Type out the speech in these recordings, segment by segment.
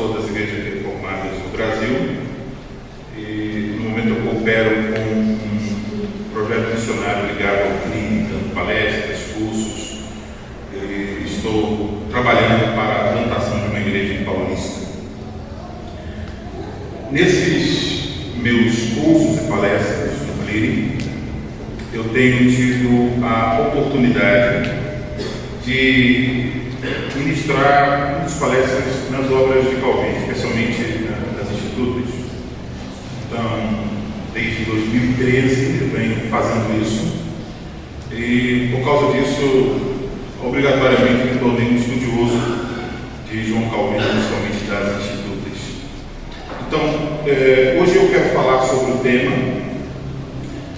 pastor das igrejas reformadas do Brasil e no momento eu coopero com um projeto missionário ligado ao CRI, dando palestras, cursos, e estou trabalhando para a plantação de uma igreja em Paulista. Nesses meus cursos e palestras no CRI, eu tenho tido a oportunidade de ministrar muitas palestras nas obras de Calvino, especialmente nas institutas. Então, desde 2013 eu venho fazendo isso e, por causa disso, obrigatoriamente me tornei um estudioso de João Calvino, principalmente das institutas. Então, hoje eu quero falar sobre o tema,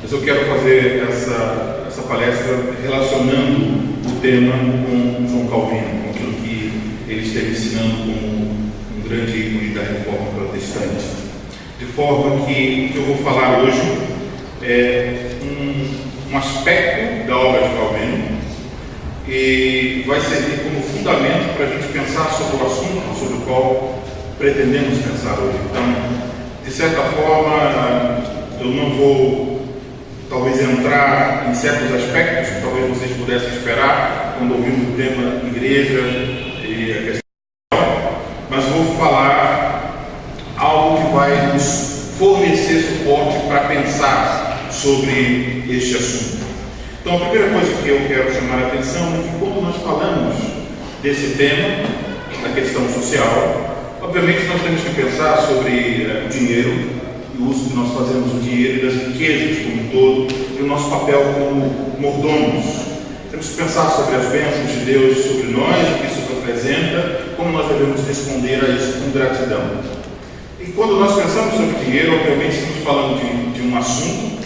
mas eu quero fazer essa palestra relacionando o tema com João Calvino, com aquilo que ele esteve ensinando como um grande ícone da reforma protestante. De forma que o que eu vou falar hoje é um aspecto da obra de Calvino e vai servir como fundamento para a gente pensar sobre o assunto sobre o qual pretendemos pensar hoje. Então, de certa forma, eu não vou talvez entrar em certos aspectos que talvez vocês pudessem esperar quando ouvimos o tema igreja e a questão, mas vou falar algo que vai nos fornecer suporte para pensar sobre este assunto. Então, a primeira coisa que eu quero chamar a atenção é que quando nós falamos desse tema, da questão social, obviamente nós temos que pensar sobre o dinheiro, o uso que nós fazemos do dinheiro e das riquezas como um todo, e o nosso papel como mordomos. Temos que pensar sobre as bênçãos de Deus sobre nós, o que isso representa, como nós devemos responder a isso com gratidão. E quando nós pensamos sobre dinheiro, obviamente estamos falando de um assunto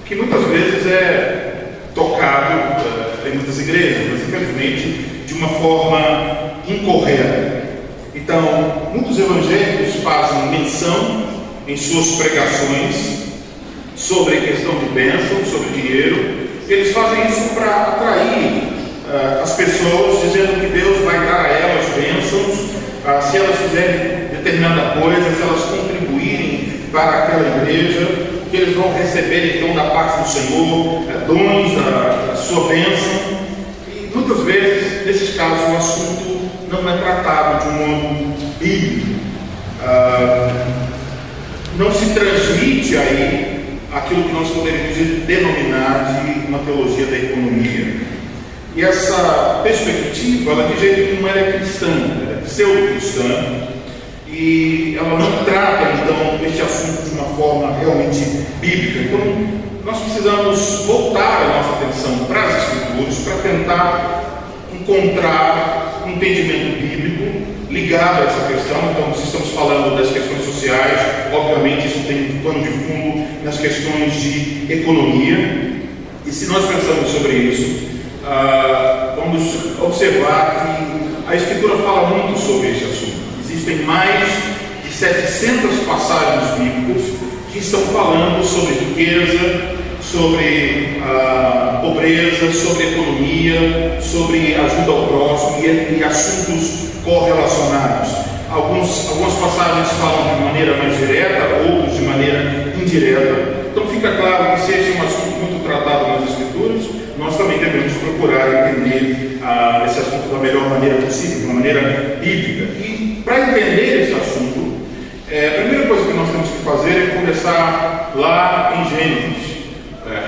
que muitas vezes é tocado em muitas igrejas, mas infelizmente de uma forma incorreta. Então, muitos evangélicos fazem menção em suas pregações sobre a questão de bênção, sobre dinheiro. Eles fazem isso para atrair as pessoas, dizendo que Deus vai dar a elas bênçãos se elas fizerem determinada coisa, se elas contribuírem para aquela igreja, que eles vão receber então da parte do Senhor dons da sua bênção. E muitas vezes, nesses casos, o assunto não é tratado de um modo bíblico. Não se transmite aí aquilo que nós poderíamos denominar de uma teologia da economia. E essa perspectiva, ela de jeito nenhum é cristã, ela é pseudo-cristã, e ela não trata, então, este assunto de uma forma realmente bíblica. Então, nós precisamos voltar a nossa atenção para as Escrituras, para tentar encontrar um entendimento bíblico ligado a essa questão. Então, se estamos falando das questões sociais, obviamente isso tem um pano de fundo nas questões de economia. E se nós pensamos sobre isso, vamos observar que a Escritura fala muito sobre esse assunto. Existem mais de 700 passagens bíblicas que estão falando sobre riqueza, sobre pobreza, sobre economia, sobre ajuda ao próximo e assuntos correlacionados. Algumas passagens falam de maneira mais direta, outras de maneira indireta. Então fica claro que seja um assunto muito tratado nas Escrituras, nós também devemos procurar entender esse assunto da melhor maneira possível, de uma maneira bíblica. E para entender esse assunto, a primeira coisa que nós temos que fazer é começar lá em Gênesis,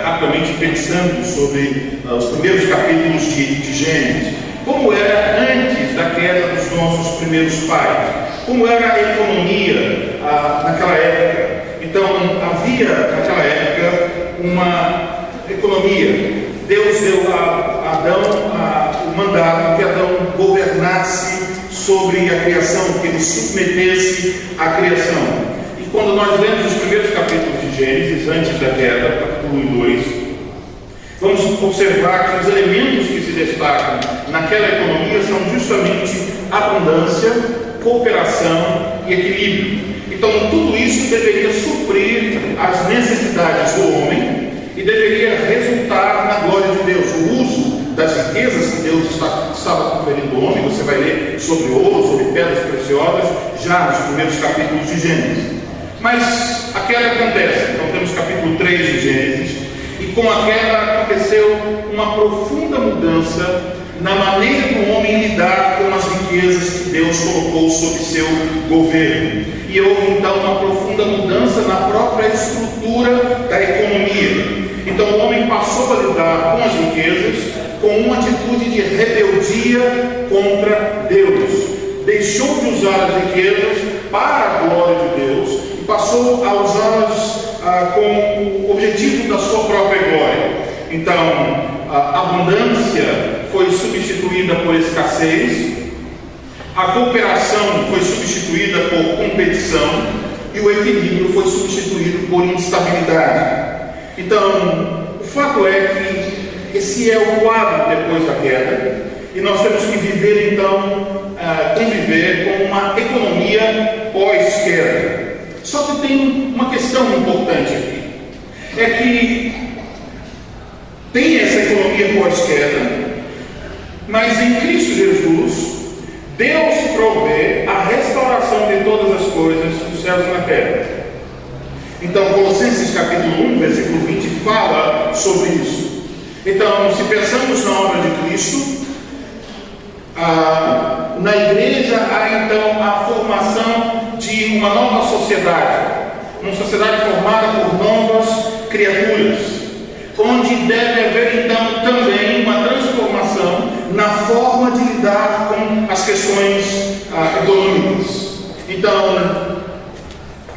rapidamente pensando sobre os primeiros capítulos de Gênesis. Como era antes da queda dos nossos primeiros pais? Como era a economia naquela época? Então, havia naquela época uma economia. Deus deu a Adão o mandato que Adão governasse sobre a criação, que ele submetesse à criação. E quando nós lemos os primeiros capítulos de Gênesis, antes da queda, capítulo 1 e 2, vamos observar que os elementos que se destacam naquela economia são justamente abundância, cooperação e equilíbrio. Então, tudo isso deveria suprir as necessidades do homem e deveria resultar na glória de Deus. O uso das riquezas que Deus está estava conferindo o homem, você vai ler sobre ouro, sobre pedras preciosas, já nos primeiros capítulos de Gênesis. Mas a queda acontece, então temos capítulo 3 de Gênesis, e com a queda aconteceu uma profunda mudança na maneira do homem lidar com as riquezas que Deus colocou sob seu governo. E houve então uma profunda mudança na própria estrutura da economia. Então o homem passou a lidar com as riquezas com uma atitude de rebeldia contra Deus. Deixou de usar as riquezas para a glória de Deus e passou a usá-las com o objetivo da sua própria glória. Então, a abundância foi substituída por escassez, a cooperação foi substituída por competição e o equilíbrio foi substituído por instabilidade. Então, o fato é que esse é o quadro depois da queda, e nós temos que viver então, conviver com uma economia pós-queda. Só que tem uma questão importante aqui, é que tem essa economia pós-queda, mas em Cristo Jesus, Deus provê a restauração de todas as coisas dos céus e na terra. Então, Colossenses capítulo 1, versículo 20, fala sobre isso. Então, se pensamos na obra de Cristo, na igreja há então a formação de uma nova sociedade, uma sociedade formada por novas criaturas, onde deve haver então também uma transformação na forma de lidar com as questões econômicas. Então,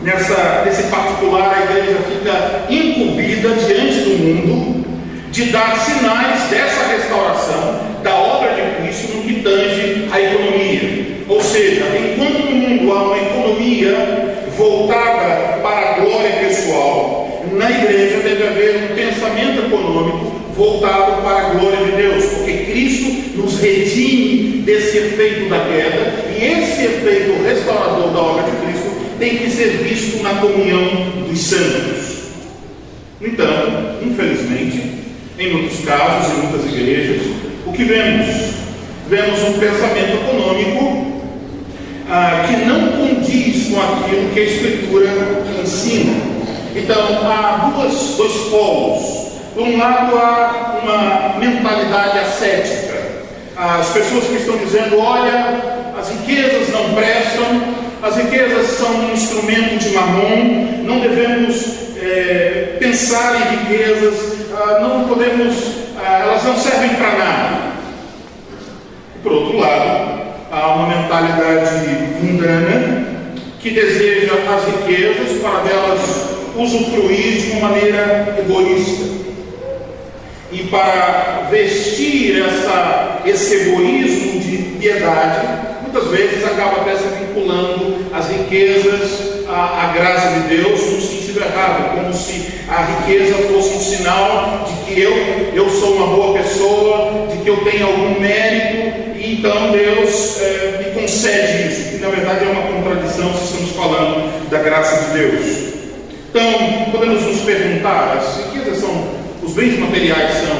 nesse particular, a igreja fica incumbida diante do mundo de dar sinais dessa restauração da obra de Cristo no que tange a economia. Ou seja, enquanto no mundo há uma economia voltada para a glória pessoal, na igreja deve haver um pensamento econômico voltado para a glória de Deus, porque Cristo nos redime desse efeito da queda, e esse efeito restaurador da obra de Cristo tem que ser visto na comunhão dos santos. No entanto, infelizmente, em muitos casos, em muitas igrejas, o que vemos? Vemos um pensamento econômico que não condiz com aquilo que a Escritura ensina. Então, há dois polos. Por um lado, há uma mentalidade ascética. As pessoas que estão dizendo, olha, as riquezas não prestam, as riquezas são um instrumento de mamon, não devemos pensar em riquezas, não podemos, elas não servem para nada. Por outro lado, há uma mentalidade mundana que deseja as riquezas para delas usufruir de uma maneira egoísta. E para vestir esse egoísmo de piedade, muitas vezes acaba até se vinculando as riquezas à graça de Deus no sentido errado, como se a riqueza fosse um sinal de que eu sou uma boa pessoa, de que eu tenho algum mérito, e então Deus me concede isso, que na verdade é uma contradição se estamos falando da graça de Deus. Então, podemos nos perguntar, as riquezas os bens materiais são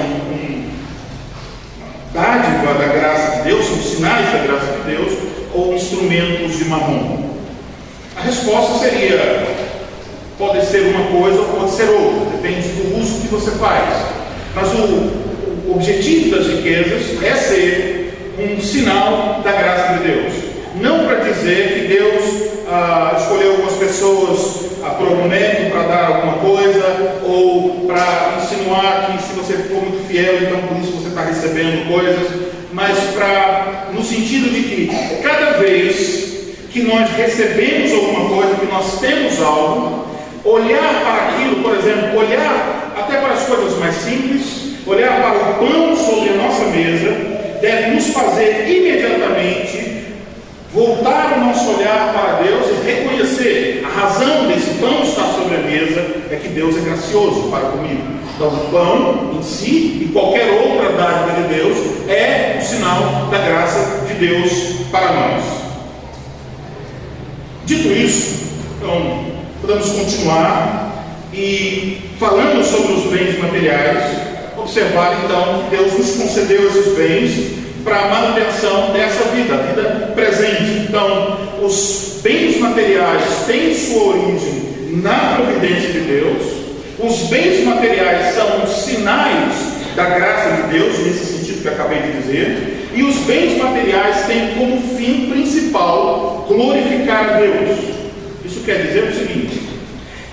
dádiva da graça de Deus, são sinais da graça de Deus, ou instrumentos de mamon? A resposta seria, pode ser uma coisa ou pode ser outra, depende do uso que você faz. Mas o objetivo das riquezas é ser um sinal da graça de Deus. Não para dizer que Deus escolheu algumas pessoas por algum mérito para dar alguma coisa, ou para insinuar que se você for muito fiel, então por isso você está recebendo coisas, mas no sentido de que cada vez que nós recebemos alguma coisa, que nós temos algo, olhar para aquilo, por exemplo, olhar até para as coisas mais simples, olhar para o pão sobre a nossa mesa, deve nos fazer imediatamente voltar o nosso olhar para Deus e reconhecer a razão desse pão estar sobre a mesa é que Deus é gracioso para comigo. Então o pão em si e qualquer outra dádiva de Deus é um sinal da graça de Deus para nós. Dito isso, então, podemos continuar e falando sobre os bens materiais, observar então que Deus nos concedeu esses bens para a manutenção dessa vida, a vida presente. Então, os bens materiais têm sua origem na providência de Deus. Os bens materiais são sinais da graça de Deus, nesse sentido que eu acabei de dizer. E os bens materiais têm como fim principal glorificar a Deus. Isso quer dizer o seguinte: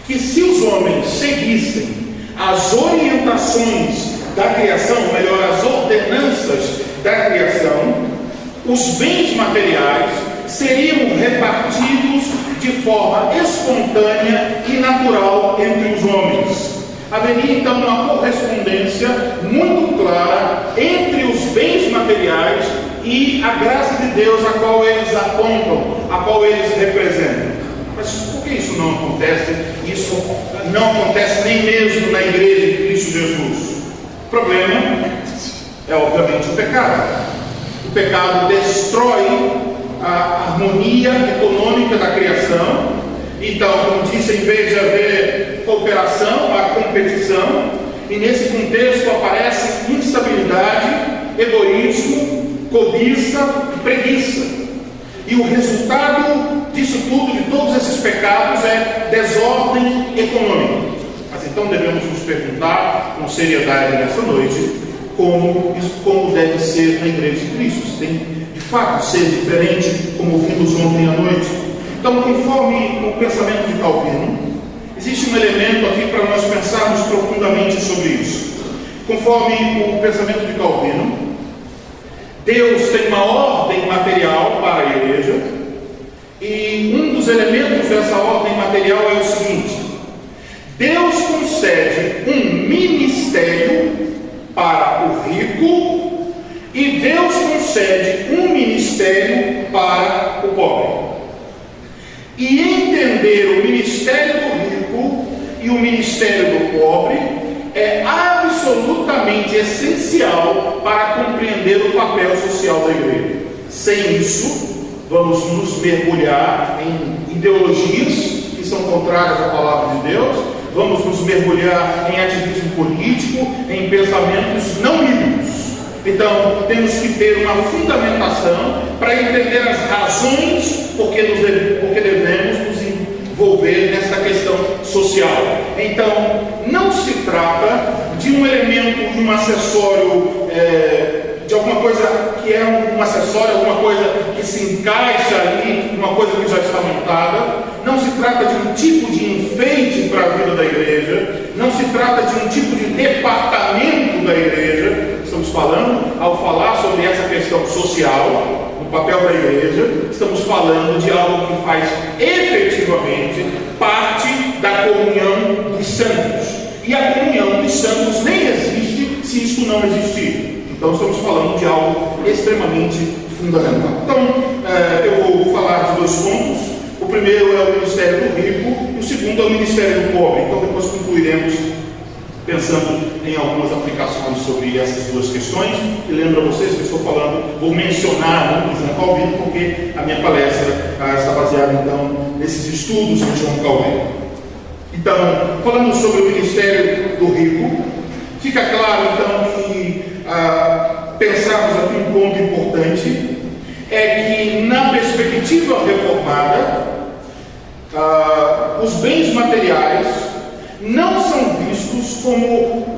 que se os homens seguissem as orientações da criação, ou melhor, as ordenanças da criação, os bens materiais seriam repartidos de forma espontânea e natural entre os homens. Haveria então uma correspondência muito clara entre os bens materiais e a graça de Deus a qual eles apontam, a qual eles representam. Mas por que isso não acontece? Isso não acontece nem mesmo na igreja de Cristo Jesus. O problema é obviamente o pecado. O pecado destrói a harmonia econômica da criação. Então, como disse, em vez de haver cooperação, há competição. E nesse contexto aparece instabilidade, egoísmo, cobiça e preguiça. E o resultado disso tudo, de todos esses pecados, é desordem econômica. Mas então devemos nos perguntar com seriedade nessa noite como deve ser na igreja de Cristo. Se tem de fato ser diferente, como vimos ontem à noite. Então, conforme o pensamento de Calvino, existe um elemento aqui para nós pensarmos profundamente sobre isso. Conforme o pensamento de Calvino, Deus tem uma ordem material para a igreja, e um dos elementos dessa ordem material é o seguinte: Deus concede um ministério para o rico e Deus concede um ministério para o pobre. E entender o ministério do rico e o ministério do pobre é absolutamente essencial para compreender o papel social da igreja. Sem isso, vamos nos mergulhar em ideologias que são contrárias à palavra de Deus, vamos nos mergulhar em ativismo político, em pensamentos não bíblicos. Então, temos que ter uma fundamentação para entender as razões porque devemos nos envolver nessa questão social. Então, não se trata de um elemento, de um acessório, de alguma coisa que é um acessório, alguma coisa que se encaixa ali, uma coisa que já está montada. Não se trata de um tipo de enfeite para a vida da igreja, não se trata de um tipo de departamento da igreja. Estamos falando, ao falar sobre essa questão social, no papel da igreja, estamos falando de algo que faz efetivamente parte da comunhão dos santos. E a comunhão dos santos nem existe se isto não existir. Então estamos falando de algo extremamente fundamental. Então, eu vou falar de dois pontos. O primeiro é o ministério do rico e o segundo é o ministério do pobre. Então depois concluiremos pensando em algumas aplicações sobre essas duas questões. E lembro a vocês que eu estou falando, vou mencionar muito João Calvino, porque a minha palestra está baseada então nesses estudos de João Calvino. Então, falando sobre o ministério do rico, fica claro então que pensarmos aqui um ponto importante é que na perspectiva reformada, os bens materiais não são vistos como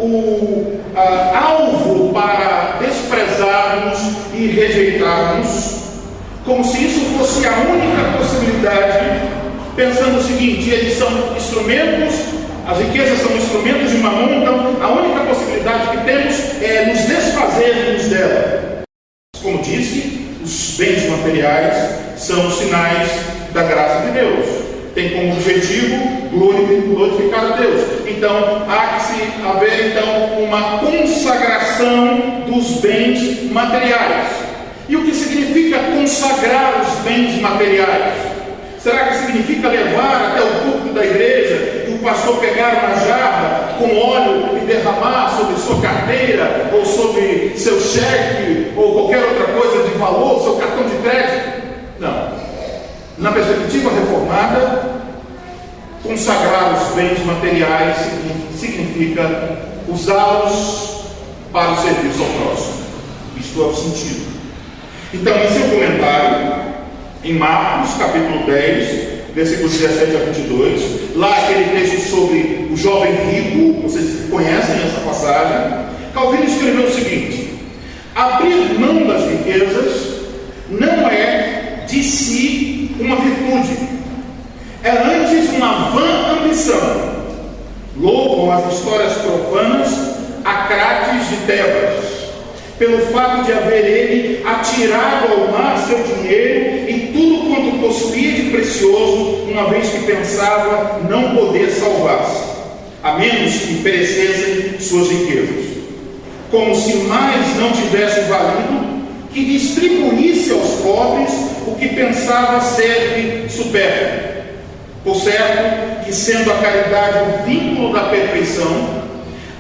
o alvo para desprezarmos e rejeitarmos, como se isso fosse a única possibilidade, pensando o seguinte: eles são instrumentos, as riquezas são instrumentos de Mamon, então a única possibilidade que temos é nos desfazermos dela. Como disse, os bens materiais são sinais da graça de Deus. Tem como objetivo glorificar a Deus. Então, há que haver então uma consagração dos bens materiais. E o que significa consagrar os bens materiais? Será que significa levar até o púlpito da igreja e o pastor pegar uma jarra com óleo e derramar sobre sua carteira, ou sobre seu cheque, ou qualquer outra coisa de valor, seu cartão de crédito? Não. Na perspectiva reformada, consagrar os bens materiais significa usá-los para o serviço ao próximo. Isto é o sentido. Então, em seu comentário, em Marcos, capítulo 10, versículos 17 a 22, lá aquele texto sobre o jovem rico, vocês conhecem essa passagem. Calvino escreveu o seguinte: abrir mão das riquezas não é de si uma virtude, é antes uma vã ambição. Louvam as histórias profanas a Crates de Tebas, pelo fato de haver ele atirado ao mar seu dinheiro e tudo quanto possuía de precioso, uma vez que pensava não poder salvar-se, a menos que perecessem suas riquezas. Como se mais não tivesse valido que distribuísse aos pobres o que pensava ser supérfluo. Por certo que, sendo a caridade o vínculo da perfeição,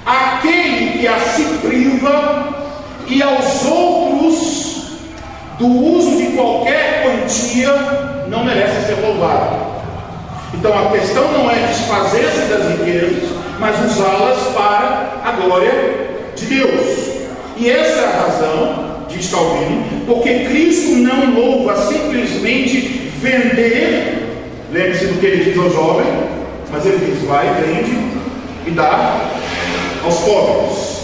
aquele que a se priva e aos outros do uso de qualquer quantia não merece ser louvado. Então a questão não é desfazer-se das riquezas, mas usá-las para a glória de Deus. E essa é a razão, diz Calvino, porque Cristo não louva simplesmente vender. Lembre-se do que ele diz ao jovem, mas ele diz: vai, vende e dá aos pobres.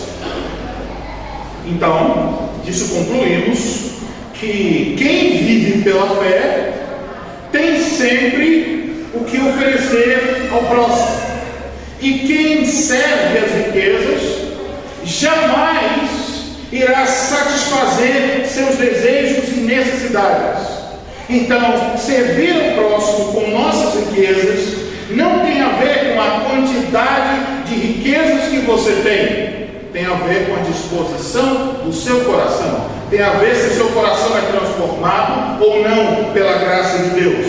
Então, disso concluímos que quem vive pela fé tem sempre o que oferecer ao próximo. E quem serve as riquezas jamais irá satisfazer seus desejos e necessidades. Então, servir ao próximo com nossas riquezas não tem a ver com a quantidade de riquezas que você tem a ver com a disposição do seu coração, tem a ver se o seu coração é transformado ou não pela graça de Deus.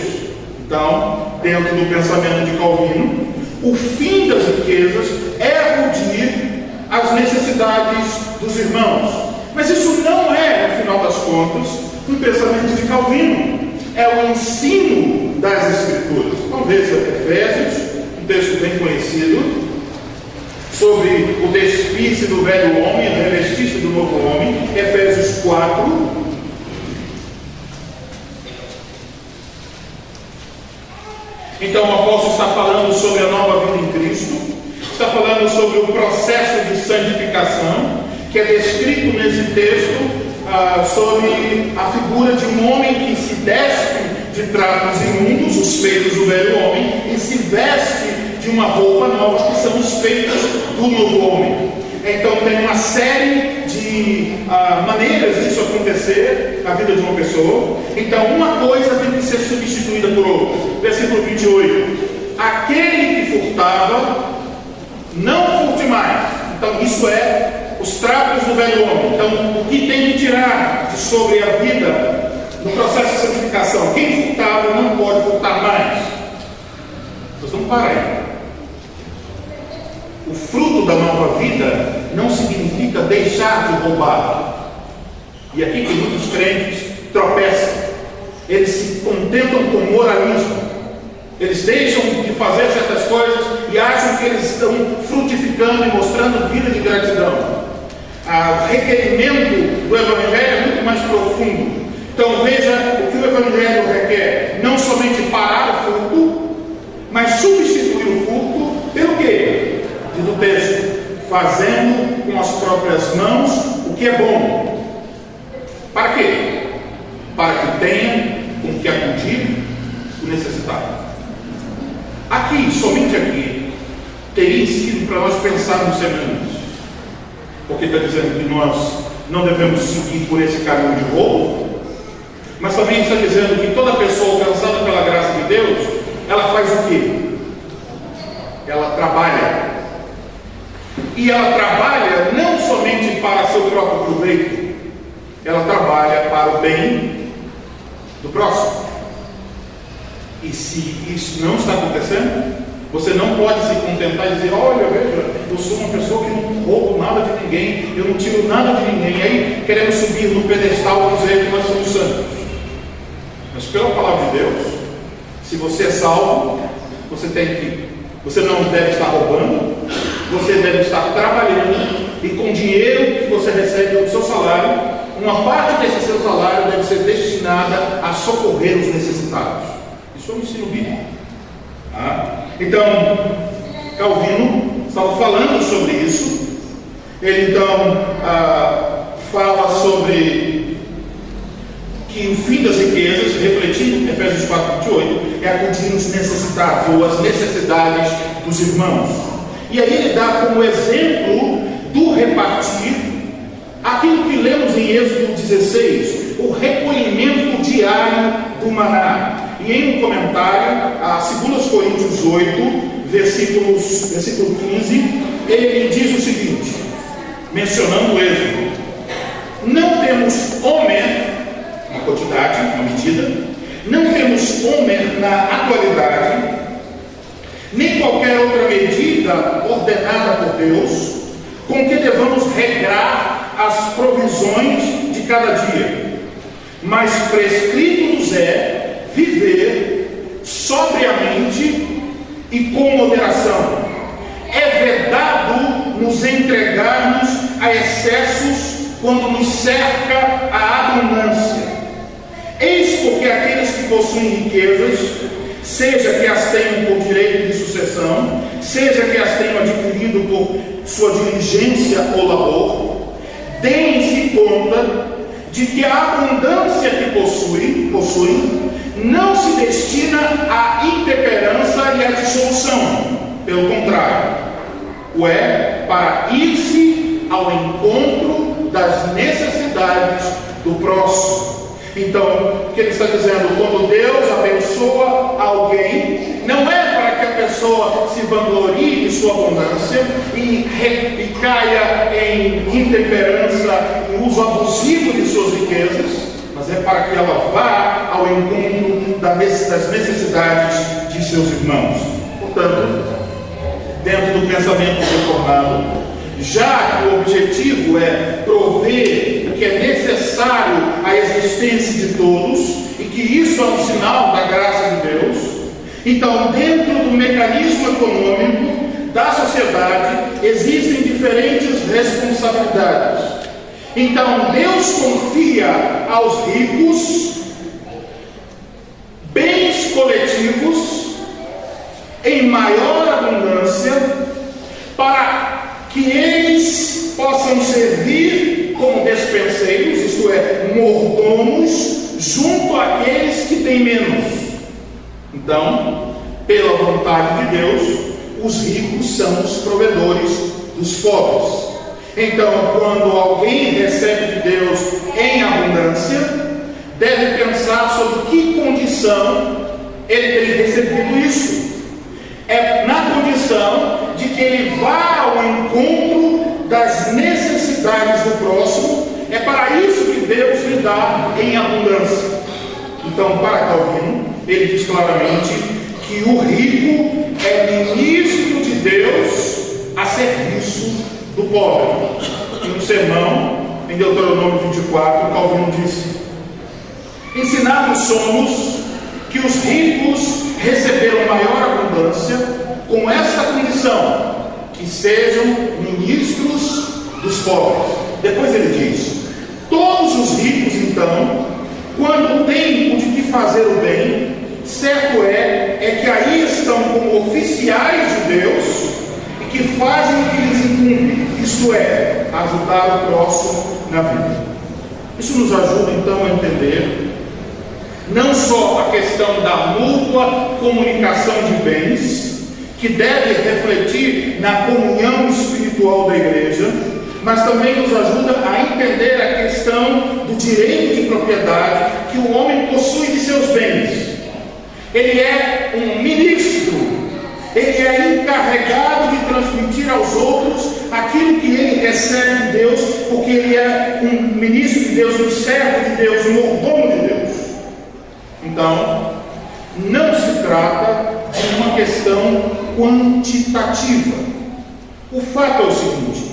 Então, dentro do pensamento de Calvino, o fim das riquezas é acudir às necessidades dos irmãos. Mas isso não é, no final das contas, um pensamento de Calvino. É o ensino das Escrituras. Então veja Efésios, um texto bem conhecido, sobre o despir-se do velho homem, revestir-se do novo homem. Efésios 4. Então o apóstolo está falando sobre a nova vida em Cristo, está falando sobre o processo de santificação, que é descrito nesse texto, sobre a figura de um homem que se despe de trapos imundos, os feitos do velho homem, e se veste de uma roupa nova, que são os feitos do novo homem. Então tem uma série de maneiras disso acontecer na vida de uma pessoa. Então uma coisa tem que ser substituída por outra. Versículo 28: aquele que furtava, não furte mais. Então isso é os trapos do velho homem. Então o que tem que tirar de sobre a vida no processo de santificação? Quem furtava não pode furtar mais. Vocês não parem. O fruto da nova vida não significa deixar de roubar. E aqui que muitos crentes tropeçam. Eles se contentam com moralismo. Eles deixam de fazer certas coisas e acham que eles estão frutificando e mostrando vida de gratidão. O requerimento do Evangelho é muito mais profundo. Então veja o que o Evangelho requer: não somente parar o furto, mas substituir o furto pelo quê? Diz o texto: fazendo com as próprias mãos o que é bom. Para quê? Para que tenham com que acudir o necessitado. Aqui, somente aqui, teria sido para nós pensarmos semelhantes. Porque está dizendo que nós não devemos seguir por esse caminho de roubo, mas também está dizendo que toda pessoa alcançada pela graça de Deus, ela faz o quê? Ela trabalha. E ela trabalha não somente para seu próprio proveito, ela trabalha para o bem do próximo. E se isso não está acontecendo, você não pode se contentar e dizer: olha, veja, eu sou uma pessoa que não roubo nada de ninguém, eu não tiro nada de ninguém. E aí queremos subir no pedestal e dizer que nós somos santos. Mas pela palavra de Deus, se você é salvo, você não deve estar roubando, você deve estar trabalhando, e com o dinheiro que você recebe do seu salário, uma parte desse seu salário deve ser destinada a socorrer os necessitados. Isso é um ensino bíblico. Então, Calvino estava falando sobre isso. Ele então fala sobre que o fim das riquezas, refletindo Efésios 4:28, é acudir os necessitados ou as necessidades dos irmãos. E aí ele dá como exemplo do repartir aquilo que lemos em Êxodo 16, o recolhimento diário do maná. E em um comentário, a 2 Coríntios 8, versículo 15, ele diz o seguinte, mencionando o Êxodo: não temos homer, uma quantidade, uma medida, não temos homer na atualidade, nem qualquer outra medida ordenada por Deus, com que devamos regrar as provisões de cada dia, mas prescrito-nos é viver sobriamente e com moderação. É vedado nos entregarmos a excessos quando nos cerca a abundância. Eis porque aqueles que possuem riquezas, seja que as tenham por direito de sucessão, seja que as tenham adquirido por sua diligência ou labor, deem-se conta de que a abundância que possuem não se destina à intemperança e à dissolução. Pelo contrário, para ir-se ao encontro das necessidades do próximo. Então, o que ele está dizendo? Quando Deus abençoa alguém, não é para que a pessoa se vanglorie de sua abundância e caia em intemperança e uso abusivo de suas riquezas, mas é para que ela vá ao encontro das necessidades de seus irmãos. Portanto, dentro do pensamento reformado, já que o objetivo é prover o que é necessário à existência de todos, e que isso é um sinal da graça de Deus, então, dentro do mecanismo econômico da sociedade, existem diferentes responsabilidades. Então, Deus confia aos ricos bens coletivos em maior abundância, para que eles possam servir como despenseiros, isto é, mordomos, junto àqueles que têm menos. Então, pela vontade de Deus, os ricos são os provedores dos pobres. Então, quando alguém recebe de Deus em abundância, deve pensar sobre que condição ele tem recebido isso. É na condição de que ele vá ao encontro das necessidades do próximo. É para isso que Deus lhe dá em abundância. Então, para Calvino, ele diz claramente que o rico é ministro de Deus a serviço do pobre. Em um sermão, em Deuteronômio 24, Calvino disse: ensinados somos que os ricos receberam maior abundância com essa condição, que sejam ministros dos pobres. Depois ele diz: todos os ricos, então, quando têm o de que fazer o bem, certo é que aí estão como oficiais de Deus e que fazem o que lhes incumbe, isto é, ajudar o próximo na vida. Isso nos ajuda então a entender não só a questão da mútua comunicação de bens, que deve refletir na comunhão espiritual da igreja, mas também nos ajuda a entender a questão do direito de propriedade que o homem possui de seus bens. Ele é um ministro, ele é encarregado de transmitir aos outros aquilo que ele recebe de Deus, porque ele é um ministro de Deus, um servo de Deus, um mordomo de Deus. Então, não se trata de uma questão quantitativa. O fato é o seguinte: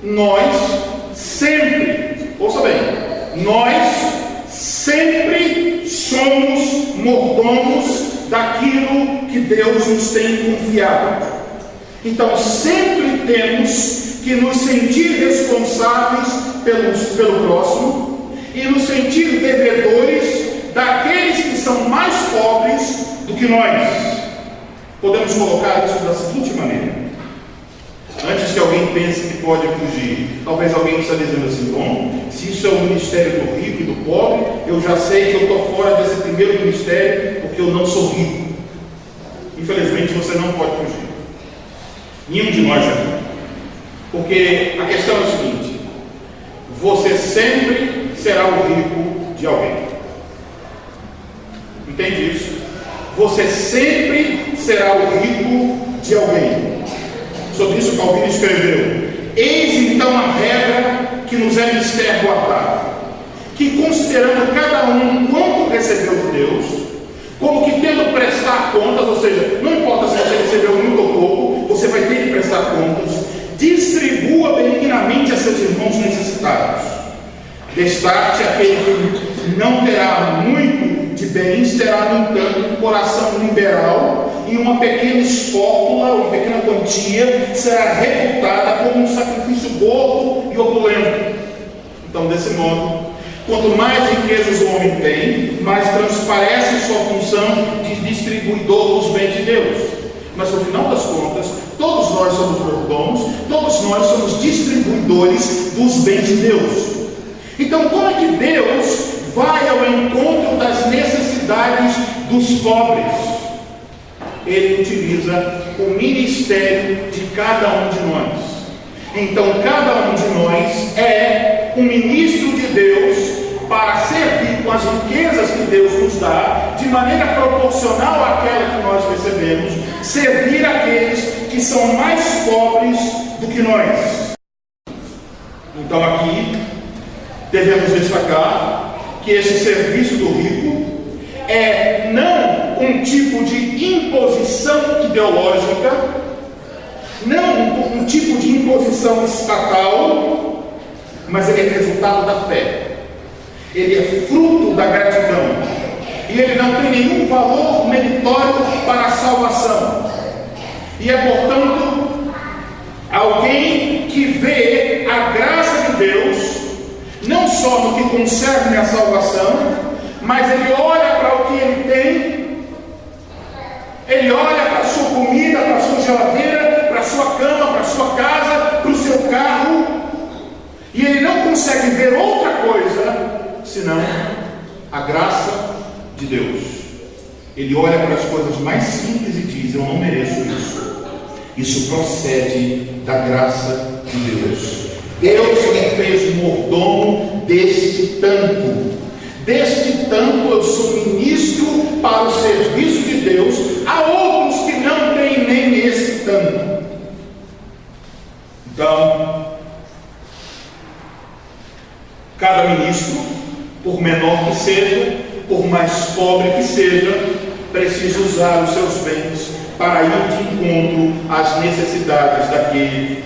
nós sempre, ouça bem, nós sempre somos mordomos daquilo que Deus nos tem confiado. Então, sempre temos que nos sentir responsáveis pelo próximo e nos sentir devedores daqueles que são mais pobres do que nós. Podemos colocar isso da seguinte maneira: antes que alguém pense que pode fugir, talvez alguém está dizendo assim: bom, se isso é o ministério do rico e do pobre, eu já sei que eu estou fora desse primeiro ministério porque eu não sou rico. Infelizmente você não pode fugir, nenhum de nós aqui, porque a questão é o seguinte: você sempre será o rico de alguém. Entende isso? Você sempre será o rico de alguém. Sobre isso Calvino escreveu: eis então a regra que nos é mister guardar, que considerando cada um quanto recebeu de Deus, como que tendo prestar contas, ou seja, não importa se você recebeu muito ou pouco, você vai ter que prestar contas, distribua benignamente a seus irmãos necessitados. Destarte aquele que não terá muito de bens, terá, no entanto, um coração liberal, e uma pequena espátula, uma pequena quantia, será reputada como um sacrifício gordo e opulento. Então, desse modo, quanto mais riquezas o homem tem, mais transparece sua função de distribuidor dos bens de Deus. Mas, no final das contas, todos nós somos mordomos, todos nós somos distribuidores dos bens de Deus. Então, como é que Deus vai ao encontro das necessidades dos pobres? Ele utiliza o ministério de cada um de nós. Então, cada um de nós é um ministro de Deus para servir com as riquezas que Deus nos dá, de maneira proporcional àquela que nós recebemos, servir aqueles que são mais pobres do que nós. Então, aqui devemos destacar que esse serviço do rico é não um tipo de imposição ideológica, não um tipo de imposição estatal, mas ele é resultado da fé. Ele é fruto da gratidão. E ele não tem nenhum valor meritório para a salvação. E é, portanto, alguém que vê a graça de Deus não só no que concerne a salvação, mas ele olha para o que ele tem, ele olha para a sua comida, para a sua geladeira, para a sua cama, para a sua casa, para o seu carro, e ele não consegue ver outra coisa senão a graça de Deus. Ele olha para as coisas mais simples e diz: eu não mereço isso. Isso procede da graça de Deus. Deus me fez mordomo deste tanto. Deste tanto eu sou ministro para o serviço de Deus a outros que não têm nem esse tanto. Então, cada ministro, por menor que seja, por mais pobre que seja, precisa usar os seus bens para ir de encontro às necessidades daquele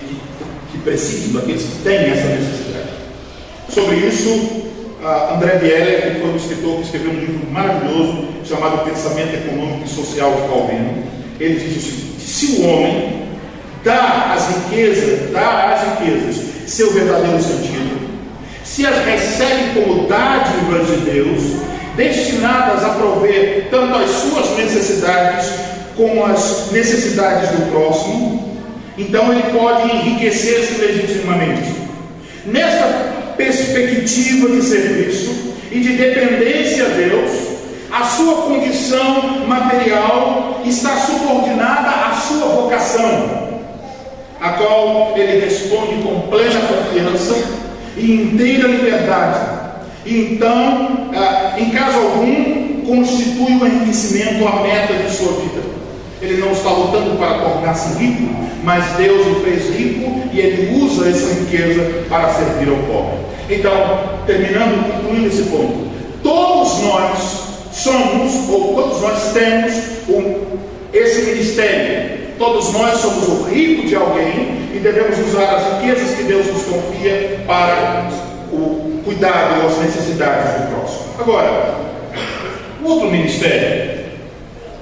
que precisam, daqueles que têm essa necessidade. Sobre isso, André Bieler, que foi um escritor que escreveu um livro maravilhoso chamado Pensamento Econômico e Social de Calvino, ele diz o seguinte: se o homem dá às riquezas seu verdadeiro sentido, se as recebe como dádivas de Deus, destinadas a prover tanto as suas necessidades como as necessidades do próximo, então ele pode enriquecer-se legitimamente. Nesta perspectiva de serviço e de dependência a Deus, a sua condição material está subordinada à sua vocação, a qual ele responde com plena confiança e inteira liberdade. E então, em caso algum, constitui o enriquecimento a meta de sua vida. Ele não está lutando para tornar-se rico, mas Deus o fez rico e ele usa essa riqueza para servir ao pobre. Então, terminando, concluindo esse ponto, todos nós somos, ou todos nós temos esse ministério. Todos nós somos o rico de alguém e devemos usar as riquezas que Deus nos confia para o cuidado das necessidades do próximo. Agora, o outro ministério,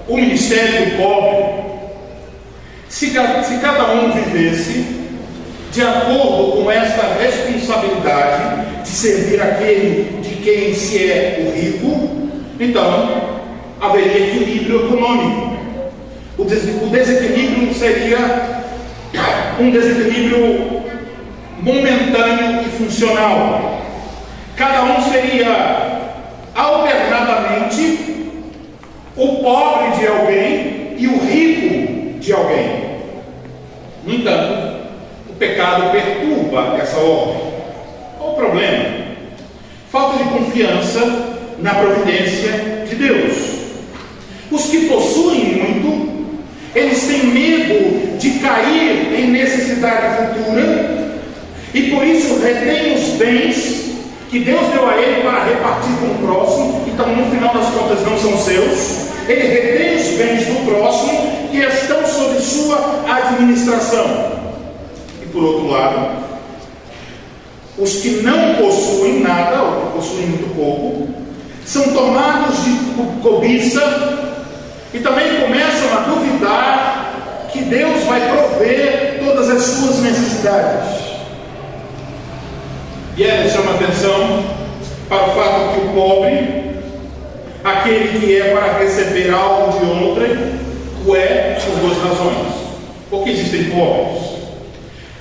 o ministério do pobre, se cada um vivesse de acordo com esta responsabilidade de servir aquele de quem se é o rico, então haveria equilíbrio econômico. O desequilíbrio seria um desequilíbrio momentâneo e funcional. Cada um seria alternadamente o pobre de alguém e o rico de alguém. No entanto, o pecado perturba essa ordem. Qual o problema? Falta de confiança na providência de Deus. Os que possuem muito, eles têm medo de cair em necessidade futura e por isso retêm os bens que Deus deu a ele para repartir com o próximo. Então, no final das contas, não são seus. Ele retém os bens do próximo que estão sob sua administração. E por outro lado, os que não possuem nada, ou que possuem muito pouco, são tomados de cobiça e também começam a duvidar que Deus vai prover todas as suas necessidades. E ela chama a atenção para o fato que o pobre, aquele que é para receber algo de outrem, o é por duas razões. Porque existem pobres.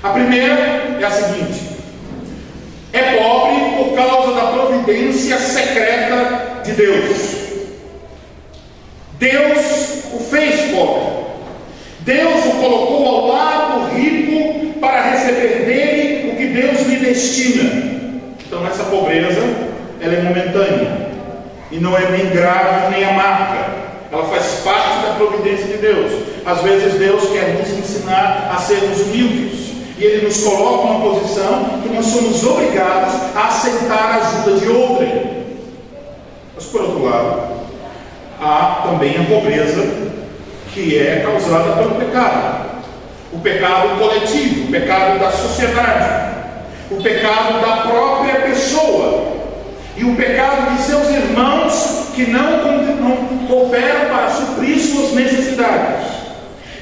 A primeira é a seguinte: é pobre por causa da providência secreta de Deus. Deus o fez pobre. Deus o colocou ao lado rico para receber dele o que Deus lhe destina. Então essa pobreza, ela é momentânea e não é nem grave nem amarga. Ela faz parte da providência de Deus. Às vezes Deus quer nos ensinar a sermos humildes e Ele nos coloca numa posição que nós somos obrigados a aceitar a ajuda de outrem. Mas por outro lado, há também a pobreza que é causada pelo pecado. O pecado coletivo, o pecado da sociedade, o pecado da própria pessoa e o pecado de seus irmãos que não cooperam para suprir suas necessidades.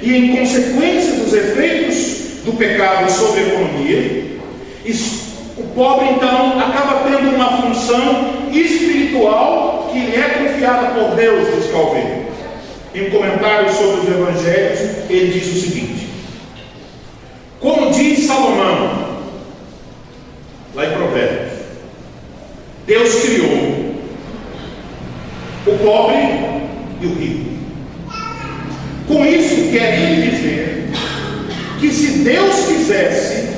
E em consequência dos efeitos do pecado sobre a economia, o pobre então acaba tendo uma função espiritual que lhe é confiada por Deus, diz Calvino. Em um comentário sobre os evangelhos, ele diz o seguinte: como diz Salomão, lá em Provérbios, Deus criou o pobre e o rico. Com isso quer ele dizer que se Deus quisesse,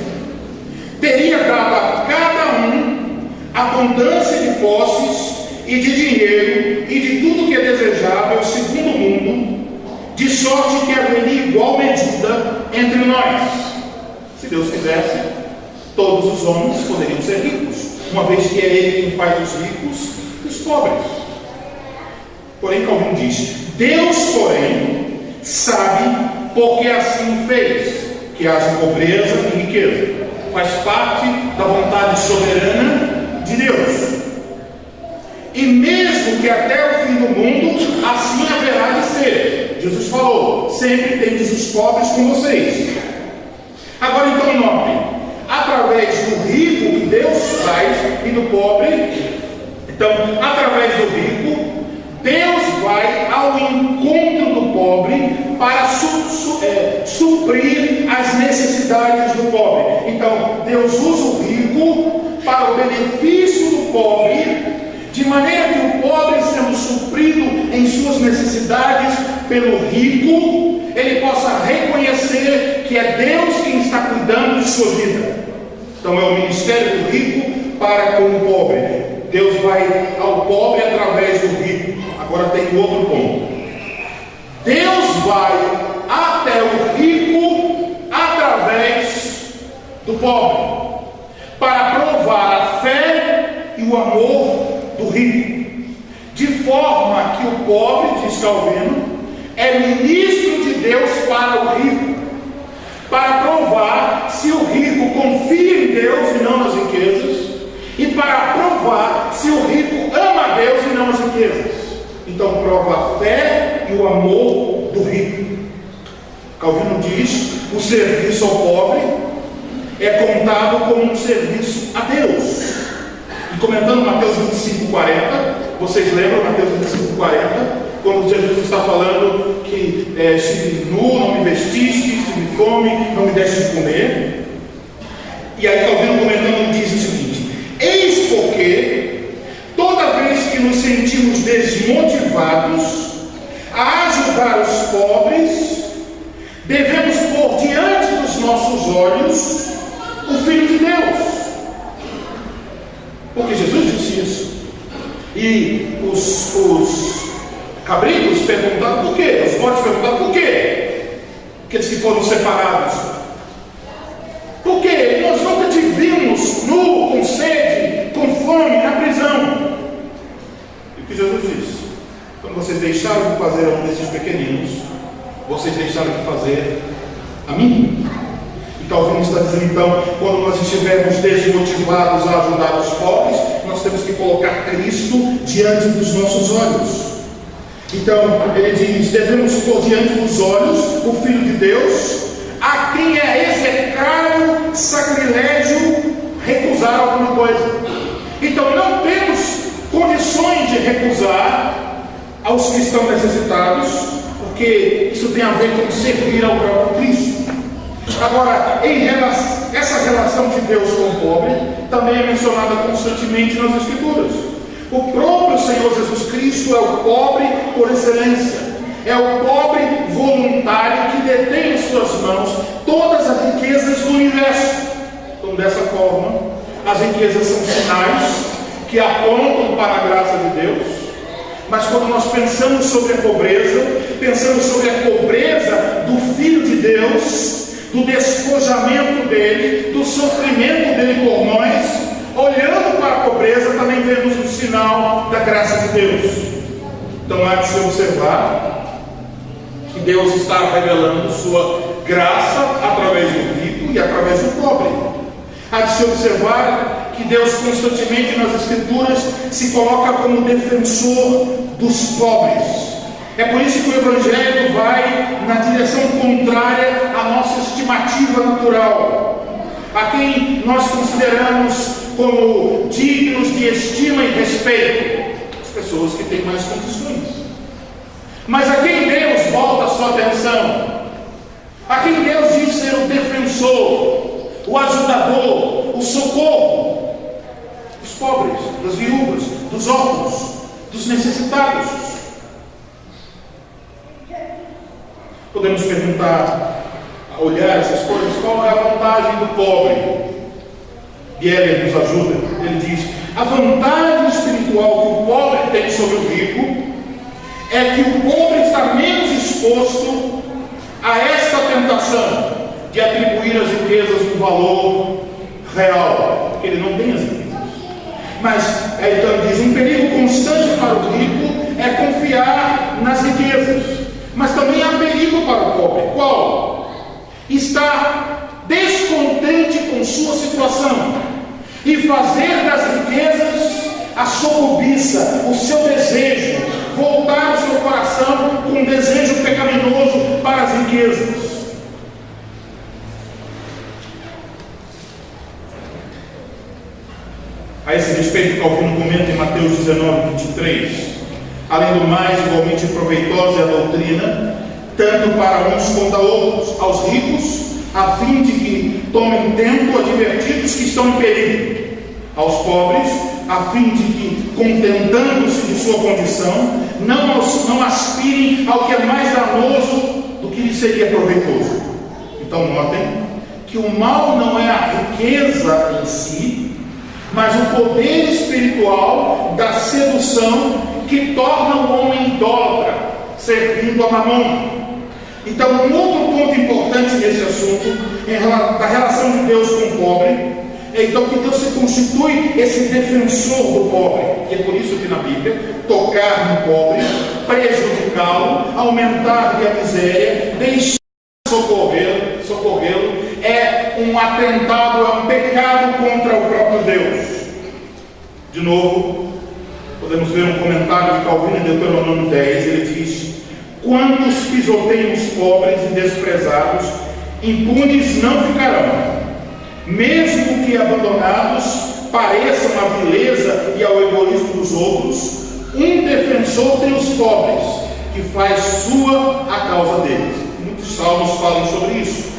teria dado a cada um abundância de posses e de dinheiro e de tudo que é desejável segundo o mundo, de sorte que haveria igual medida entre nós. Se Deus quisesse, todos os homens poderiam ser ricos, uma vez que é Ele quem faz os ricos e os pobres. Porém, Calvino diz: Deus, porém, sabe porque assim fez, que haja pobreza e riqueza. Faz parte da vontade soberana de Deus. E mesmo que até o fim do mundo, assim haverá de ser. Jesus falou: sempre tendes os pobres com vocês. Agora então notem, através do rico que Deus faz e do pobre, então através do rico, Deus vai ao encontro do pobre para suprir as necessidades do pobre. Então Deus usa o rico para o benefício do pobre, de maneira que o pobre, sendo suprido em suas necessidades pelo rico, ele possa reconhecer que é Deus quem está cuidando de sua vida. Então é o ministério do rico para com o pobre. Deus vai ao pobre através do rico. Agora tem outro ponto. Deus vai até o rico através do pobre, para provar a fé e o amor do rico, de forma que o pobre, diz Calvino, é ministro de Deus para o rico, para provar se o rico confia em Deus e não nas riquezas, e para provar se o rico ama a Deus e não as riquezas. Então prova a fé e o amor do rico. Calvino diz: o serviço ao pobre é contado como um serviço a Deus. E comentando Mateus 25:40, vocês lembram Mateus 25:40? Quando Jesus está falando que estive nu, não me vestiste, estive fome, não me deste de comer. E aí Calvino comentando diz o seguinte: eis porque toda vez que nos sentimos desmotivados a ajudar os pobres, devemos pôr diante dos nossos olhos o Filho de Deus. Porque Jesus disse isso. E os cabritos perguntaram por quê? Os bodes perguntaram por quê? Aqueles que foram separados. Por quê? Nós nunca te vimos nu, com sede, com fome, na prisão. E o que Jesus disse? Quando vocês deixaram de fazer a um desses pequeninos, vocês deixaram de fazer a mim. E Calvino está dizendo então, quando nós estivermos desmotivados a ajudar os pobres, nós temos que colocar Cristo diante dos nossos olhos. Então, ele diz, devemos pôr diante dos olhos o Filho de Deus, a quem é execrável sacrilégio recusar alguma coisa. Então, não temos condições de recusar aos que estão necessitados, porque isso tem a ver com servir ao próprio Cristo. Agora, essa relação de Deus com o pobre também é mencionada constantemente nas Escrituras. O próprio Senhor Jesus Cristo é o pobre por excelência. É o pobre voluntário que detém em suas mãos todas as riquezas do universo. Então, dessa forma, as riquezas são sinais que apontam para a graça de Deus. Mas quando nós pensamos sobre a pobreza, pensamos sobre a pobreza do Filho de Deus, do despojamento dele, do sofrimento dele por nós, olhando para a pobreza, também vemos um sinal da graça de Deus. Então há de se observar que Deus está revelando sua graça através do rico e através do pobre. Há de se observar que Deus constantemente nas Escrituras se coloca como defensor dos pobres. É por isso que o Evangelho vai na direção contrária à nossa estimativa natural, a quem nós consideramos como dignos de estima e respeito, as pessoas que têm mais condições. Mas a quem Deus volta a sua atenção, a quem Deus diz ser o defensor, o ajudador, o socorro dos pobres, das viúvas, dos órfãos, dos necessitados. Podemos perguntar, olhar essas coisas, qual é a vantagem do pobre? Bieler nos ajuda, ele diz, a vantagem espiritual que o pobre tem sobre o rico é que o pobre está menos exposto a esta tentação de atribuir às riquezas um valor real, porque ele não tem as riquezas. Mas, então ele diz, um perigo constante para o rico é confiar nas riquezas. Mas também há perigo para o pobre. Qual? Estar descontente com sua situação e fazer das riquezas a sua cobiça, o seu desejo, voltar o seu coração com um desejo pecaminoso para as riquezas. A esse respeito, Calvino comenta em Mateus 19:23. Além do mais, igualmente proveitosa é a doutrina, tanto para uns quanto para outros, aos ricos, a fim de que tomem tempo advertir os que estão em perigo, aos pobres, a fim de que, contentando-se de sua condição, não aspirem ao que é mais danoso do que lhes seria proveitoso. Então notem que o mal não é a riqueza em si, mas o poder espiritual da sedução que torna o homem idólatra, servindo a Mamon. Então, um outro ponto importante nesse assunto, da relação de Deus com o pobre, é então que Deus se constitui esse defensor do pobre. E é por isso que na Bíblia, tocar no pobre, prejudicá-lo, aumentar-lhe a miséria, deixar socorrê-lo, é um atentado, é um pecado contra o próprio Deus. De novo, podemos ver um comentário de Calvino em Deuteronômio 10, ele diz: quantos pisoteiam os pobres e desprezados, impunes não ficarão. mesmo que abandonados, pareçam à vileza e ao egoísmo dos outros, um defensor tem os pobres, que faz sua a causa deles. Muitos salmos falam sobre isso.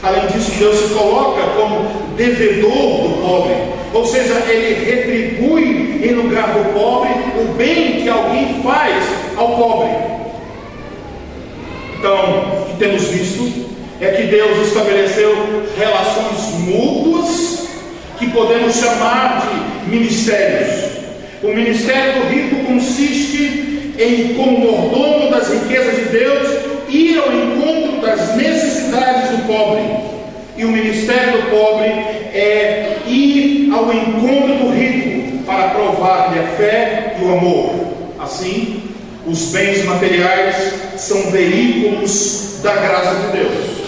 Além disso, Deus se coloca como devedor do pobre, ou seja, Ele retribui em lugar do pobre o bem que alguém faz ao pobre. Então, o que temos visto é que Deus estabeleceu relações mútuas que podemos chamar de ministérios. O ministério do rico consiste em, como mordomo das riquezas de Deus, ir ao encontro das necessidades do pobre. E o ministério do pobre é ir ao encontro do rico para provar-lhe a fé e o amor. Assim, os bens materiais são veículos da graça de Deus.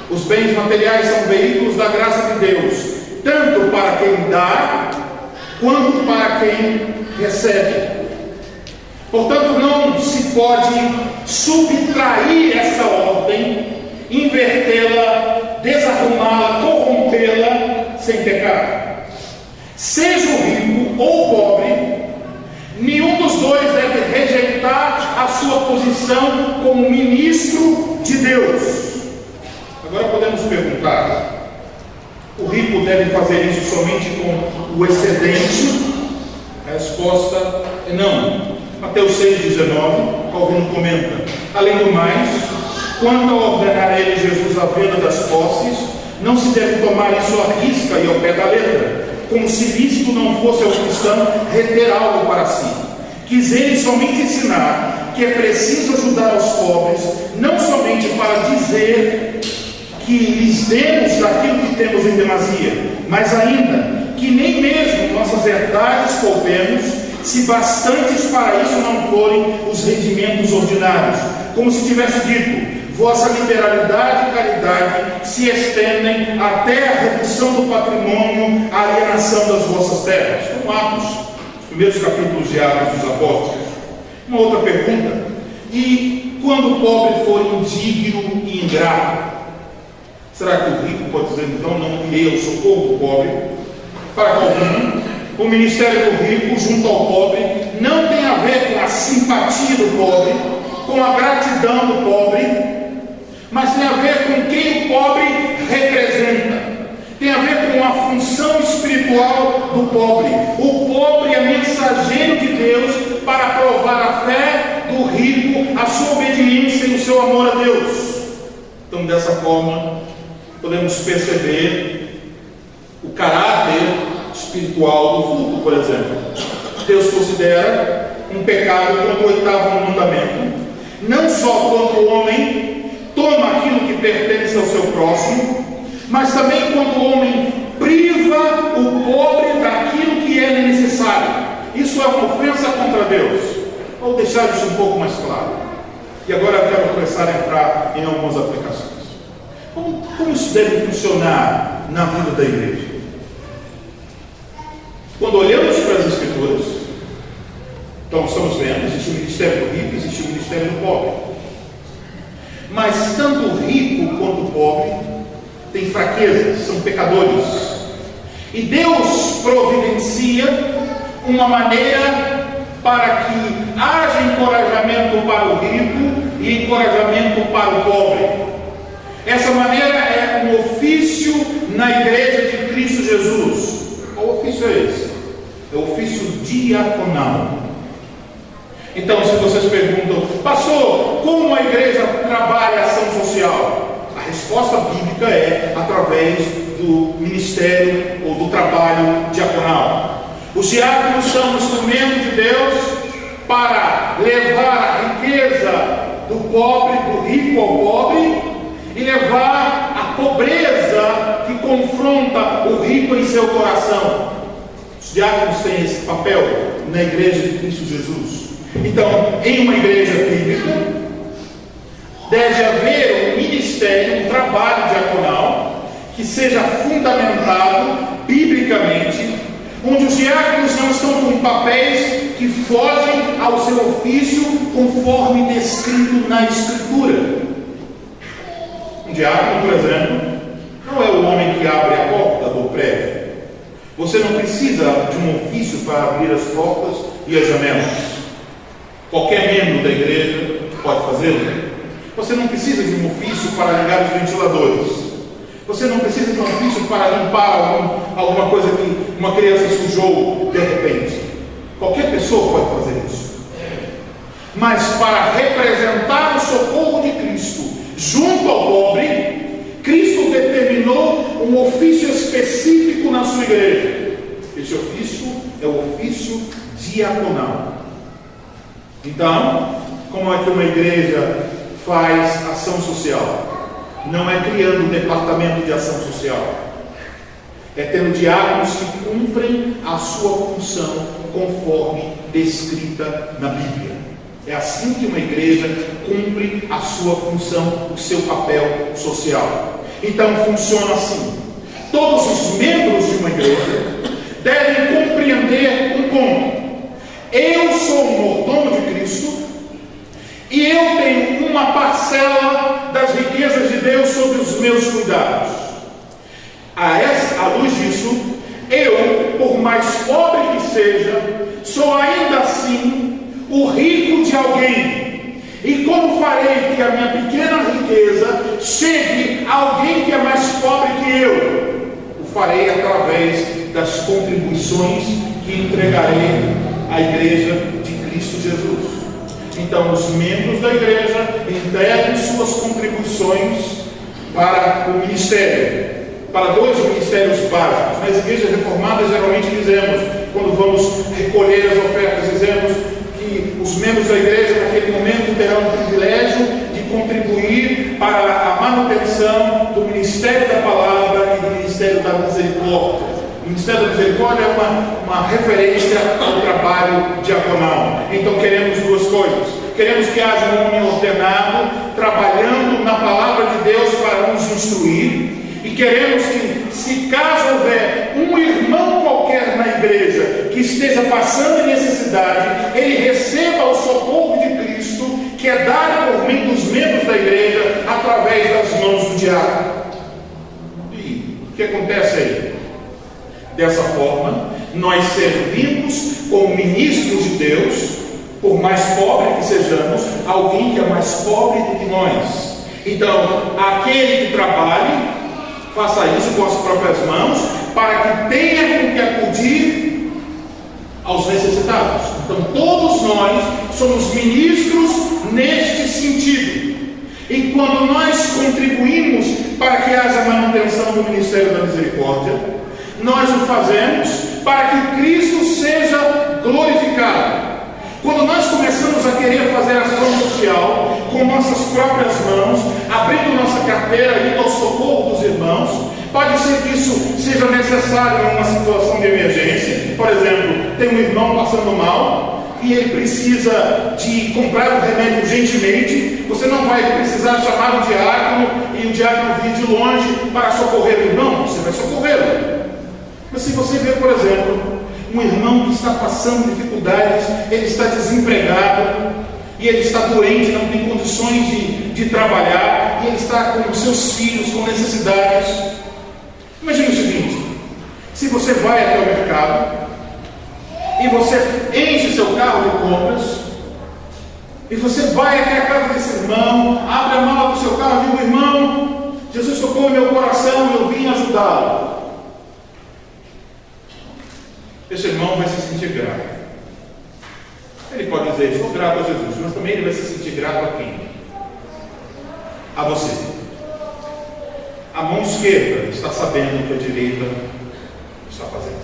Os bens materiais são veículos da graça de Deus, tanto para quem dá, quanto para quem recebe. Portanto, não se pode subtrair essa ordem, invertê-la, desarrumá-la, corrompê-la sem pecar. Seja o rico ou o pobre, nenhum dos dois deve rejeitar a sua posição como ministro de Deus. Agora podemos perguntar: o rico deve fazer isso somente com o excedente? A resposta é não. Mateus 6,19, Calvino comenta: além do mais, quanto a ordenar a ele Jesus a venda das posses, não se deve tomar isso à risca e ao pé da letra, como se lícito não fosse ao cristão reter algo para si. Quis ele somente ensinar que é preciso ajudar os pobres, não somente para dizer que lhes demos daquilo que temos em demasia, mas ainda que nem mesmo nossas herdades poupemos, se bastantes para isso não forem os rendimentos ordinários, como se tivesse dito: vossa liberalidade e caridade se estendem até a redução do patrimônio, a alienação das vossas terras. Como Atos, os primeiros capítulos de Atos dos Apóstolos. Uma outra pergunta: e quando o pobre for indigno e ingrato, será que o rico pode dizer então: não irei ao socorro do pobre? Para Calvino, o ministério do rico junto ao pobre não tem a ver com a simpatia do pobre, com a gratidão do pobre, mas tem a ver com quem o pobre representa. Tem a ver com a função espiritual do pobre. O pobre é mensageiro de Deus para provar a fé do rico, a sua obediência e o seu amor a Deus. Então, dessa forma, podemos perceber o caráter espiritual do furto, por exemplo. Deus considera um pecado contra o 8º mandamento, não só quando o homem toma aquilo que pertence ao seu próximo, mas também quando o homem priva o pobre daquilo que é necessário. Isso é uma ofensa contra Deus. Vou deixar isso um pouco mais claro. E agora eu quero começar a entrar em algumas aplicações. Como isso deve funcionar na vida da igreja? Quando olhamos para as Escrituras, então estamos vendo: existe o ministério do rico, existe o ministério do pobre. Mas tanto o rico quanto o pobre têm fraquezas, são pecadores. E Deus providencia uma maneira para que haja encorajamento para o rico e encorajamento para o pobre. Essa maneira é um ofício na igreja de Cristo Jesus. Qual ofício é esse? É o ofício diaconal. Então, se vocês perguntam: pastor, como a igreja trabalha a ação social? A resposta bíblica é através do ministério ou do trabalho diaconal. Os diáconos são um instrumento de Deus para levar a riqueza do pobre, do rico ao pobre, e levar a pobreza que confronta o rico em seu coração. Os diáconos têm esse papel na igreja de Cristo Jesus. Então, em uma igreja bíblica, deve haver um ministério, um trabalho diaconal que seja fundamentado biblicamente, onde os diáconos não estão com papéis que fogem ao seu ofício conforme descrito na Escritura. Um diácono, por exemplo, não é o homem que abre a porta do Você não precisa de um ofício para abrir as portas e as janelas. Qualquer membro da igreja pode fazê-lo. Você não precisa de um ofício para ligar os ventiladores. Você não precisa de um ofício para limpar alguma coisa que uma criança sujou de repente. Qualquer pessoa pode fazer isso. Mas para representar o socorro de Cristo junto ao pobre, Cristo determinou um ofício específico na sua igreja. Esse ofício é o ofício diaconal. Então, como é que uma igreja faz ação social? Não é criando um departamento de ação social. É tendo diáconos que cumprem a sua função conforme descrita na Bíblia. É assim que uma igreja cumpre a sua função, o seu papel social. Então funciona assim. Todos os membros de uma igreja devem compreender um ponto. Eu sou um mordomo de Cristo e eu tenho uma parcela das riquezas de Deus sobre os meus cuidados. À luz disso, eu, por mais pobre que seja, sou ainda assim o rico de alguém. E como farei que a minha pequena riqueza chegue a alguém que é mais pobre que eu? O farei através das contribuições que entregarei à igreja de Cristo Jesus. Então, os membros da igreja entregam suas contribuições para o ministério, para dois ministérios básicos. Nas igrejas reformadas, geralmente dizemos, quando vamos recolher as ofertas, dizemos que os membros da igreja, naquele momento, terão o privilégio de contribuir para a manutenção do ministério da palavra e do ministério da misericórdia. O Ministério da Misericórdia é uma referência ao trabalho diaconal. Então queremos duas coisas. Queremos que haja um homem ordenado, trabalhando na palavra de Deus para nos instruir. E queremos que, se caso houver um irmão qualquer na igreja que esteja passando necessidade, ele receba o socorro de Cristo, que é dado por meio dos membros da igreja, através das mãos do diácono. E o que acontece aí? Dessa forma, nós servimos como ministros de Deus, por mais pobre que sejamos, alguém que é mais pobre do que nós. Então, aquele que trabalhe, faça isso com as próprias mãos, para que tenha com que acudir aos necessitados. Então, todos nós somos ministros neste sentido. E quando nós contribuímos para que haja manutenção do Ministério da Misericórdia, nós o fazemos para que Cristo seja glorificado. Quando nós começamos a querer fazer ação social com nossas próprias mãos, abrindo nossa carteira e indo ao socorro dos irmãos, pode ser que isso seja necessário em uma situação de emergência. Por exemplo, tem um irmão passando mal e ele precisa de comprar o remédio urgentemente. Você não vai precisar chamar o diácono e o diácono vir de longe para socorrer o irmão, você vai socorrê-lo. Mas se você vê, por exemplo, um irmão que está passando dificuldades, ele está desempregado, e ele está doente, não tem condições de trabalhar, e ele está com os seus filhos, com necessidades. Imagine o seguinte: se você vai até o mercado, e você enche seu carro de compras, e você vai até a casa desse irmão, abre a mala do seu carro e diz: irmão, Jesus tocou meu coração, eu vim ajudá-lo. Esse irmão vai se sentir grato. Ele pode dizer: sou grato a Jesus, mas também ele vai se sentir grato a quem? A você. A mão esquerda está sabendo o que a direita está fazendo.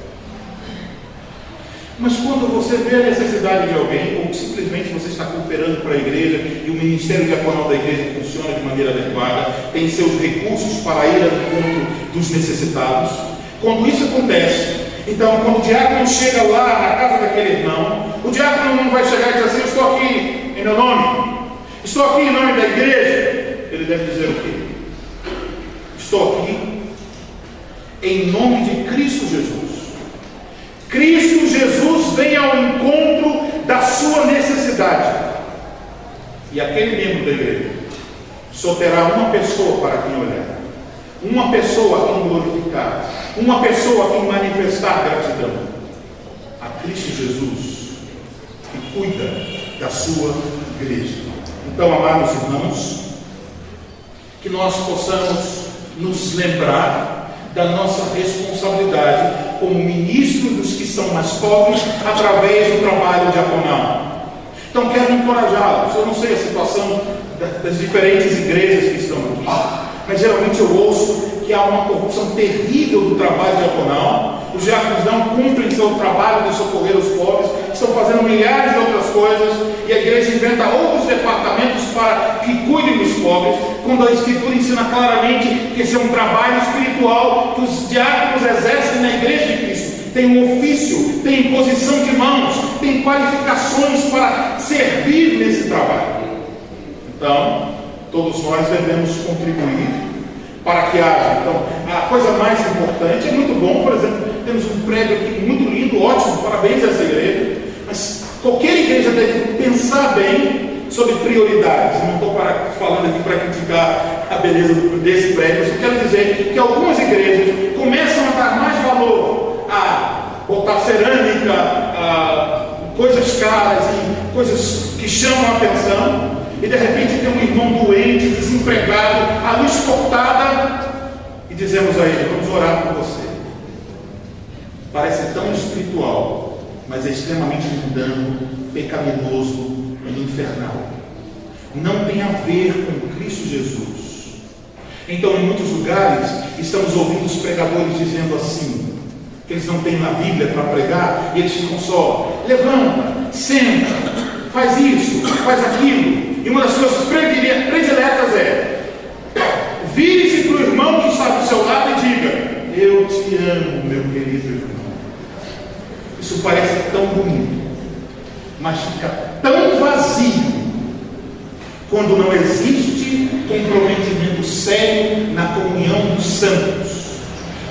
Mas quando você vê a necessidade de alguém, ou simplesmente você está cooperando para a igreja e o ministério diaconal da igreja funciona de maneira adequada, tem seus recursos para ir ao encontro dos necessitados, quando isso acontece, então, quando o diácono chega lá na casa daquele irmão, o diácono não vai chegar e dizer assim: eu estou aqui em meu nome, estou aqui em nome da igreja. Ele deve dizer o quê? Estou aqui em nome de Cristo Jesus. Cristo Jesus vem ao encontro da sua necessidade. E aquele membro da igreja só terá uma pessoa para quem olhar. uma pessoa a quem glorificar, uma pessoa a quem manifestar gratidão: a Cristo Jesus, que cuida da sua igreja. Então, amados irmãos, que nós possamos nos lembrar da nossa responsabilidade como ministros dos que são mais pobres, através do trabalho diaconal. Então, quero encorajá-los. Eu não sei a situação das diferentes igrejas que estão aqui, mas geralmente eu ouço que há uma corrupção terrível do trabalho diaconal. Os diáconos não cumprem seu trabalho de socorrer os pobres, estão fazendo milhares de outras coisas, e a igreja inventa outros departamentos para que cuidem dos pobres, quando a Escritura ensina claramente que esse é um trabalho espiritual que os diáconos exercem na igreja de Cristo. Tem um ofício, tem imposição de mãos, tem qualificações para servir nesse trabalho. Então, todos nós devemos contribuir para que haja. Então, a coisa mais importante, é muito bom, por exemplo, temos um prédio aqui muito lindo, ótimo, parabéns a essa igreja, mas qualquer igreja deve pensar bem sobre prioridades. Não estou falando aqui para criticar a beleza desse prédio, mas eu quero dizer que algumas igrejas começam a dar mais valor a botar cerâmica, a coisas caras e coisas que chamam a atenção, e de repente tem um irmão doente, desempregado, a luz cortada, e dizemos a ele: vamos orar por você. Parece tão espiritual, mas é extremamente mundano, pecaminoso e infernal. Não tem a ver com Cristo Jesus. Então, em muitos lugares, estamos ouvindo os pregadores dizendo assim, que eles não têm na Bíblia para pregar, e eles ficam só: levanta, senta, faz isso, faz aquilo. E uma das coisas prediletas é: vire-se para o irmão que está do seu lado e diga: eu te amo, meu querido irmão. Isso parece tão bonito, mas fica tão vazio quando não existe comprometimento sério na comunhão dos santos.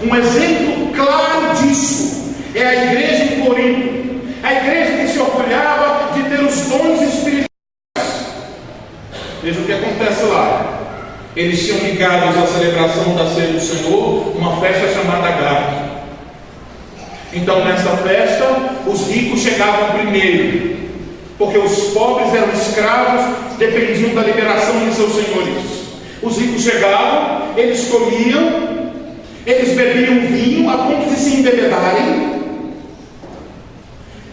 Um exemplo claro disso é a igreja em Corinto, a igreja que se orgulhava de ter os dons espirituais. Veja o que acontece lá. Eles tinham ligados à celebração da ceia do Senhor uma festa chamada Gabe. Então, nessa festa, os ricos chegavam primeiro, porque os pobres eram escravos, dependiam da liberação de seus senhores. Os ricos chegavam, eles comiam, eles bebiam vinho a ponto de se embebedarem,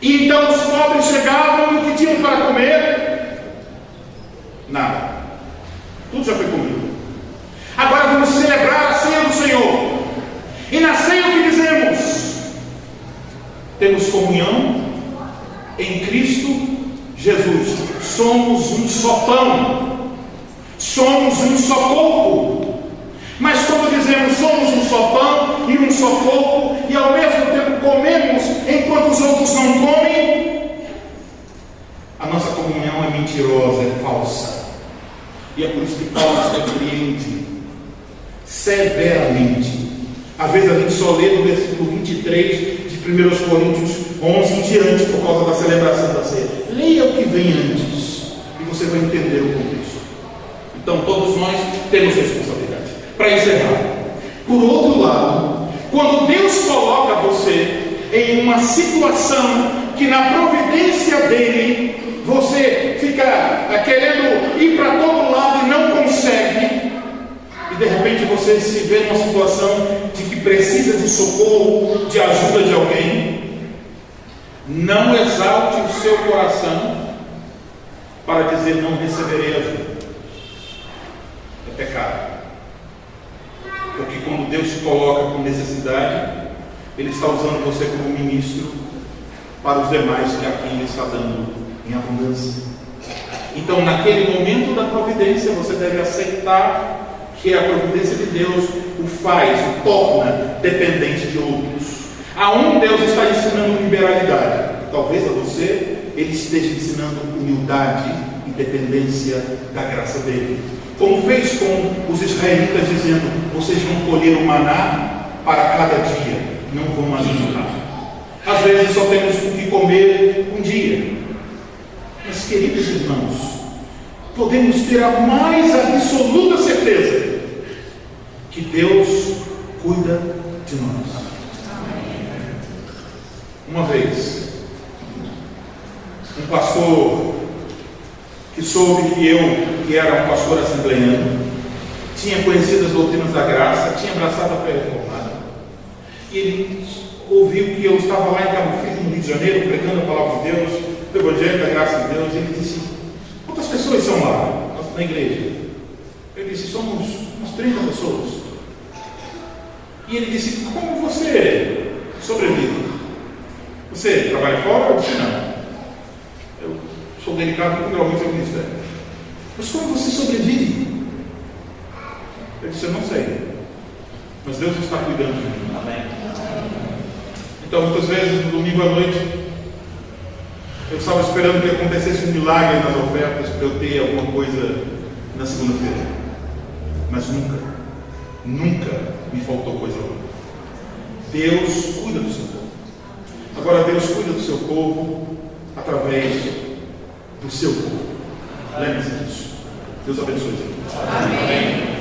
e então os pobres chegavam e o que tinham para comer? Nada. Tudo já foi comido. Agora vamos celebrar a ceia do Senhor. E na ceia o que dizemos? Temos comunhão em Cristo Jesus. Somos um só pão. Somos um só corpo. Mas quando dizemos somos um só pão e um só corpo, e ao mesmo tempo comemos enquanto os outros não comem, a nossa comunhão é mentirosa, é falsa. E é por isso que Paulo se repreende severamente. Às vezes a gente só lê no versículo 23 de 1 Coríntios 11 em diante, por causa da celebração da ceia. Leia o que vem antes e você vai entender o contexto. Então todos nós temos responsabilidade. Para encerrar, por outro lado, quando Deus coloca você em uma situação que na providência dele você fica querendo ir para todo lado e não consegue, e de repente você se vê numa situação de que precisa de socorro, de ajuda de alguém, não exalte o seu coração para dizer não receberei ajuda. É pecado. Porque quando Deus te coloca com necessidade, Ele está usando você como ministro para os demais que a quem Ele está dando em abundância. Então, naquele momento da providência, você deve aceitar que a providência de Deus o faz, o torna dependente de outros. A um Deus está ensinando liberalidade. Talvez a você Ele esteja ensinando humildade e dependência da graça dele. Como fez com os israelitas, dizendo: vocês vão colher o maná para cada dia, não vão ajuntar. Às vezes só temos o que comer um dia. Mas, queridos irmãos, podemos ter a mais absoluta certeza que Deus cuida de nós. Uma vez, um pastor que soube que eu, que era um pastor assembleiano, tinha conhecido as doutrinas da graça, tinha abraçado a fé reformada, e ele ouviu que eu estava lá em Cabo Frio, no Rio de Janeiro, pregando a palavra de Deus, o Evangelho da graça de Deus, e ele disse: quantas pessoas são lá na igreja? Eu disse: somos umas 30 pessoas. E ele disse: como você sobrevive? Você trabalha fora? Eu disse: não. Eu sou delicado porque realmente é o ministério. Mas como você sobrevive? Eu disse: eu não sei. Mas Deus está cuidando de mim. Amém. Então, muitas vezes, no domingo à noite, eu estava esperando que acontecesse um milagre nas ofertas para eu ter alguma coisa na segunda-feira. Mas nunca me faltou coisa alguma. Deus cuida do seu povo. Agora, Deus cuida do seu povo através do seu povo. Lembre-se disso. Deus abençoe. Amém.